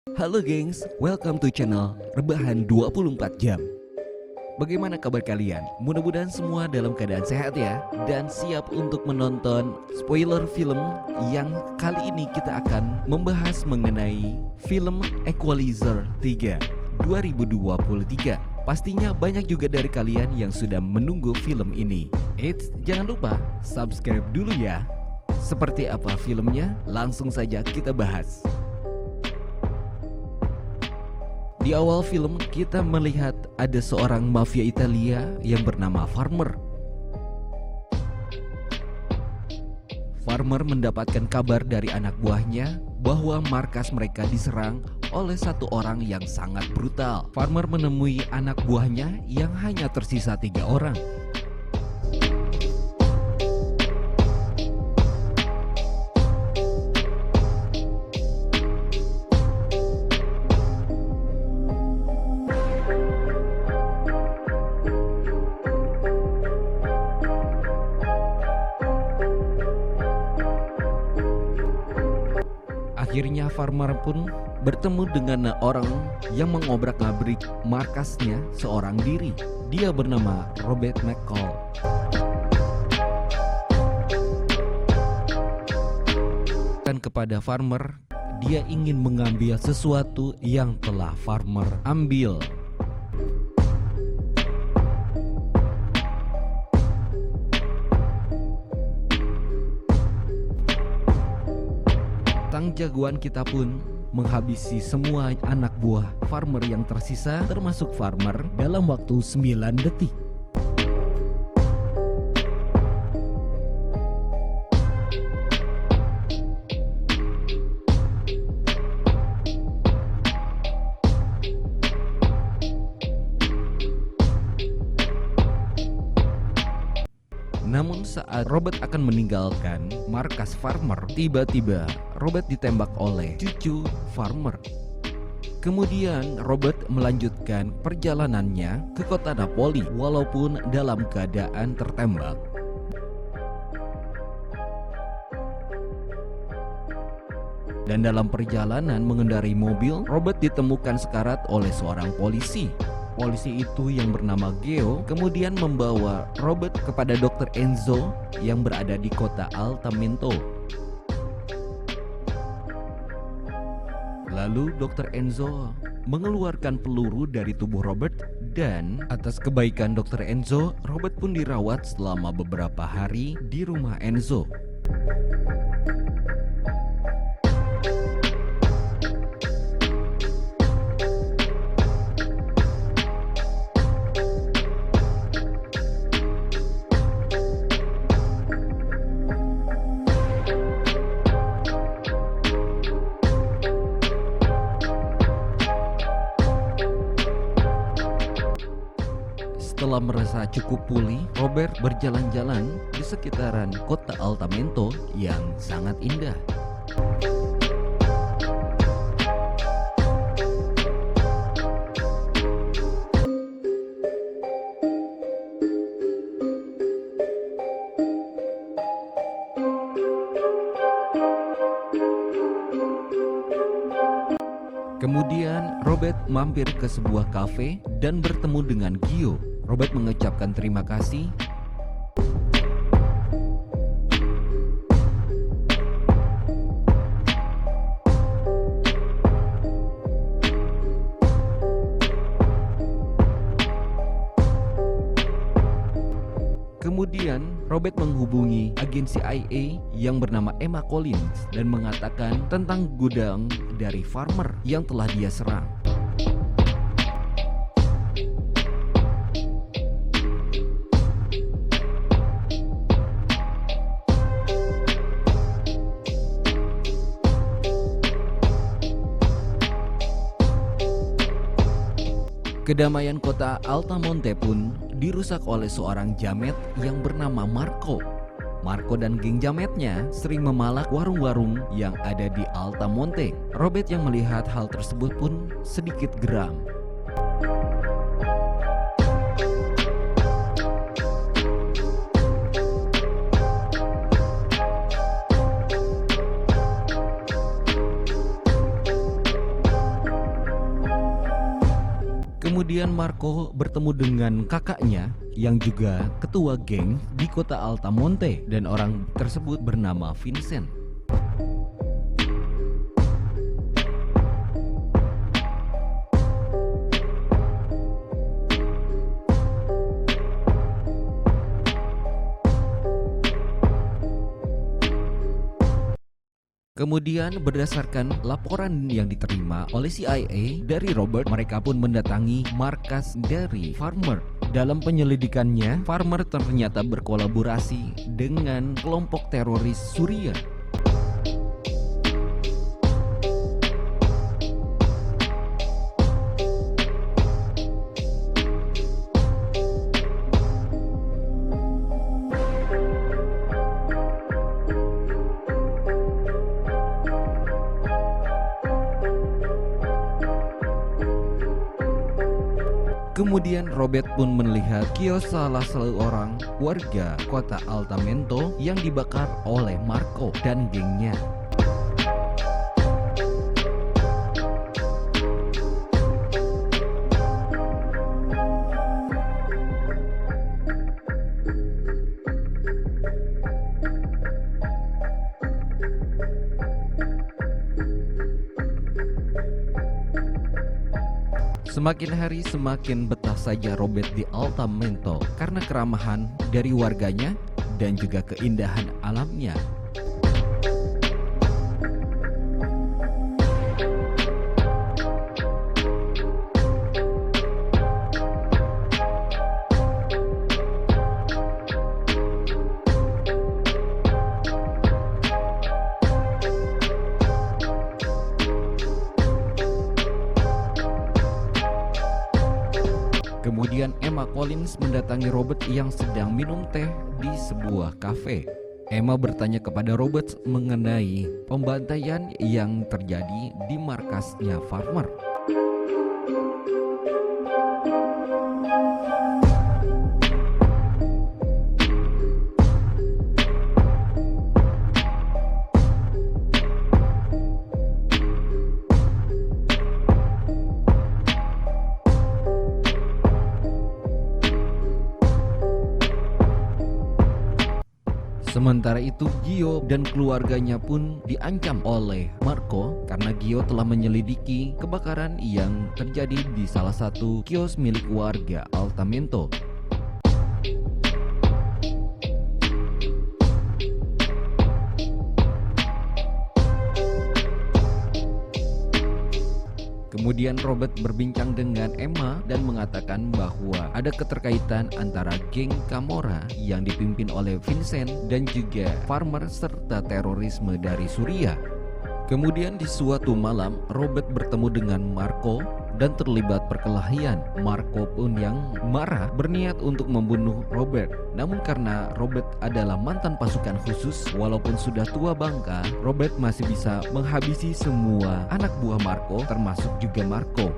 Halo gengs, welcome to channel Rebahan 24 Jam. Bagaimana kabar kalian? Mudah-mudahan semua dalam keadaan sehat ya. Dan siap untuk menonton spoiler film yang kali ini kita akan membahas mengenai film Equalizer 3 2023. Pastinya banyak juga dari kalian yang sudah menunggu film ini. Eits, jangan lupa subscribe dulu ya. Seperti apa filmnya? Langsung saja kita bahas. Di awal film kita melihat ada seorang mafia Italia yang bernama Farmer. Farmer mendapatkan kabar dari anak buahnya bahwa markas mereka diserang oleh satu orang yang sangat brutal. Farmer menemui anak buahnya yang hanya tersisa 3 orang. Akhirnya Farmer pun bertemu dengan orang yang mengobrak-abrik markasnya seorang diri. Dia bernama Robert McCall. Dan kepada Farmer, dia ingin mengambil sesuatu yang telah Farmer ambil. Sang jagoan kita pun menghabisi semua anak buah Farmer yang tersisa, termasuk Farmer, dalam waktu 9 detik. Namun saat Robert akan meninggalkan markas Farmer, tiba-tiba Robert ditembak oleh cucu Farmer. Kemudian Robert melanjutkan perjalanannya ke kota Napoli walaupun dalam keadaan tertembak. Dan dalam perjalanan mengendarai mobil, Robert ditemukan sekarat oleh seorang polisi. Polisi itu yang bernama Geo kemudian membawa Robert kepada Dr. Enzo yang berada di kota Altamento. Lalu Dr. Enzo mengeluarkan peluru dari tubuh Robert, dan atas kebaikan Dr. Enzo, Robert pun dirawat selama beberapa hari di rumah Enzo. Setelah merasa cukup pulih, Robert berjalan-jalan di sekitaran kota Altamento yang sangat indah. Kemudian Robert mampir ke sebuah kafe dan bertemu dengan Gio. Robert mengucapkan terima kasih. Kemudian Robert menghubungi agen CIA yang bernama Emma Collins dan mengatakan tentang gudang dari Farmer yang telah dia serang. Kedamaian kota Altamonte pun dirusak oleh seorang jamet yang bernama Marco. Marco dan geng jametnya sering memalak warung-warung yang ada di Altamonte. Robert yang melihat hal tersebut pun sedikit geram. Kemudian Marco bertemu dengan kakaknya yang juga ketua geng di kota Altamonte, dan orang tersebut bernama Vincent. Kemudian berdasarkan laporan yang diterima oleh CIA dari Robert, mereka pun mendatangi markas dari Farmer. Dalam penyelidikannya, Farmer ternyata berkolaborasi dengan kelompok teroris Suriah. Kemudian Robert pun melihat kios salah seorang warga kota Altamento yang dibakar oleh Marco dan gengnya. Semakin hari semakin betah saja Robert di Altamento karena keramahan dari warganya dan juga keindahan alamnya. Kemudian Emma Collins mendatangi Robert yang sedang minum teh di sebuah kafe. Emma bertanya kepada Robert mengenai pembantaian yang terjadi di markasnya Farmer. Sementara itu, Gio dan keluarganya pun diancam oleh Marco karena Gio telah menyelidiki kebakaran yang terjadi di salah satu kios milik warga Altamento. Kemudian Robert berbincang dengan Emma dan mengatakan bahwa ada keterkaitan antara geng Camorra yang dipimpin oleh Vincent dan juga Farmer serta terorisme dari Suriah. Kemudian di suatu malam Robert bertemu dengan Marco dan terlibat perkelahian. Marco pun yang marah berniat untuk membunuh Robert. Namun karena Robert adalah mantan pasukan khusus, walaupun sudah tua bangka, Robert masih bisa menghabisi semua anak buah Marco, termasuk juga Marco.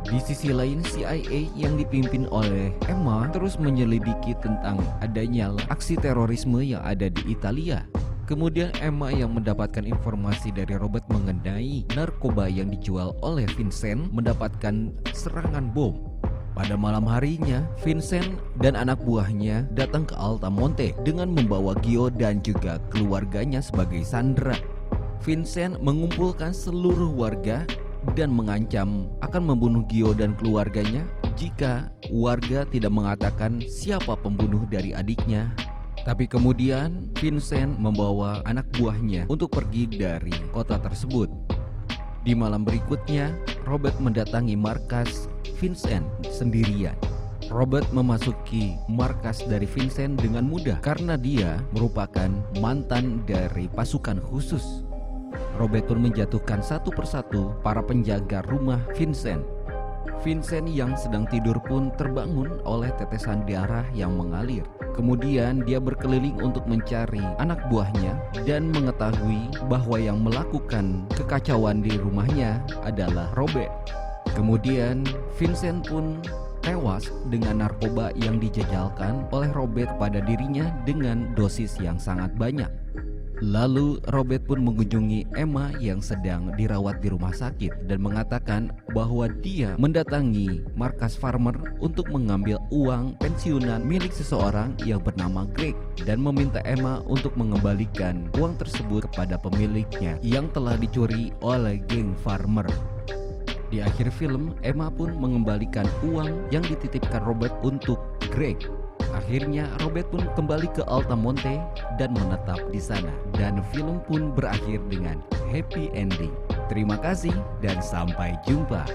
Di sisi lain, CIA yang dipimpin oleh Emma terus menyelidiki tentang adanya aksi terorisme yang ada di Italia. Kemudian Emma yang mendapatkan informasi dari Robert mengenai narkoba yang dijual oleh Vincent mendapatkan serangan bom. Pada malam harinya, Vincent dan anak buahnya datang ke Altamonte dengan membawa Gio dan juga keluarganya sebagai sandera. Vincent mengumpulkan seluruh warga dan mengancam akan membunuh Gio dan keluarganya jika warga tidak mengatakan siapa pembunuh dari adiknya. Tapi kemudian Vincent membawa anak buahnya untuk pergi dari kota tersebut. Di malam berikutnya, Robert mendatangi markas Vincent sendirian. Robert memasuki markas dari Vincent dengan mudah karena dia merupakan mantan dari pasukan khusus. Robert pun menjatuhkan satu persatu para penjaga rumah Vincent. Vincent yang sedang tidur pun terbangun oleh tetesan darah yang mengalir. Kemudian dia berkeliling untuk mencari anak buahnya dan mengetahui bahwa yang melakukan kekacauan di rumahnya adalah Robert. Kemudian Vincent pun tewas dengan narkoba yang dijajalkan oleh Robert pada dirinya dengan dosis yang sangat banyak. Lalu Robert pun mengunjungi Emma yang sedang dirawat di rumah sakit dan mengatakan bahwa dia mendatangi markas Farmer untuk mengambil uang pensiunan milik seseorang yang bernama Greg dan meminta Emma untuk mengembalikan uang tersebut kepada pemiliknya yang telah dicuri oleh geng Farmer. Di akhir film, Emma pun mengembalikan uang yang dititipkan Robert untuk Greg. Akhirnya Robert pun kembali ke Altamonte dan menetap di sana. Dan film pun berakhir dengan happy ending. Terima kasih dan sampai jumpa.